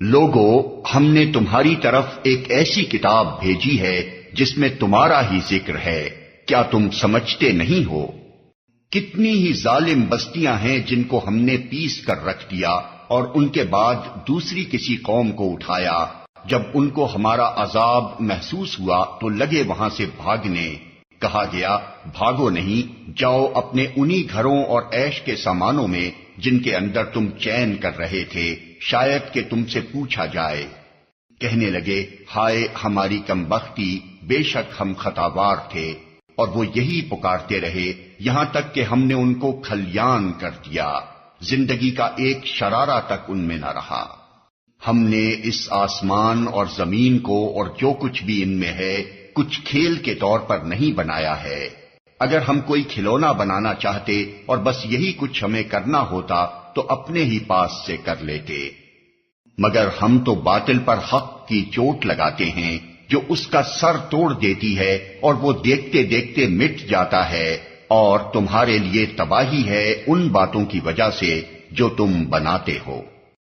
لوگو، ہم نے تمہاری طرف ایک ایسی کتاب بھیجی ہے جس میں تمہارا ہی ذکر ہے، کیا تم سمجھتے نہیں ہو؟ کتنی ہی ظالم بستیاں ہیں جن کو ہم نے پیس کر رکھ دیا اور ان کے بعد دوسری کسی قوم کو اٹھایا، جب ان کو ہمارا عذاب محسوس ہوا تو لگے وہاں سے بھاگنے۔ کہا گیا بھاگو نہیں، جاؤ اپنے انہی گھروں اور عیش کے سامانوں میں جن کے اندر تم چین کر رہے تھے، شاید کہ تم سے پوچھا جائے۔ کہنے لگے ہائے ہماری کمبختی، بے شک ہم خطاوار تھے، اور وہ یہی پکارتے رہے یہاں تک کہ ہم نے ان کو کھلیان کر دیا، زندگی کا ایک شرارہ تک ان میں نہ رہا۔ ہم نے اس آسمان اور زمین کو اور جو کچھ بھی ان میں ہے کچھ کھیل کے طور پر نہیں بنایا ہے۔ اگر ہم کوئی کھلونا بنانا چاہتے اور بس یہی کچھ ہمیں کرنا ہوتا تو اپنے ہی پاس سے کر لیتے، مگر ہم تو باطل پر حق کی چوٹ لگاتے ہیں جو اس کا سر توڑ دیتی ہے اور وہ دیکھتے دیکھتے مٹ جاتا ہے، اور تمہارے لیے تباہی ہے ان باتوں کی وجہ سے جو تم بناتے ہو۔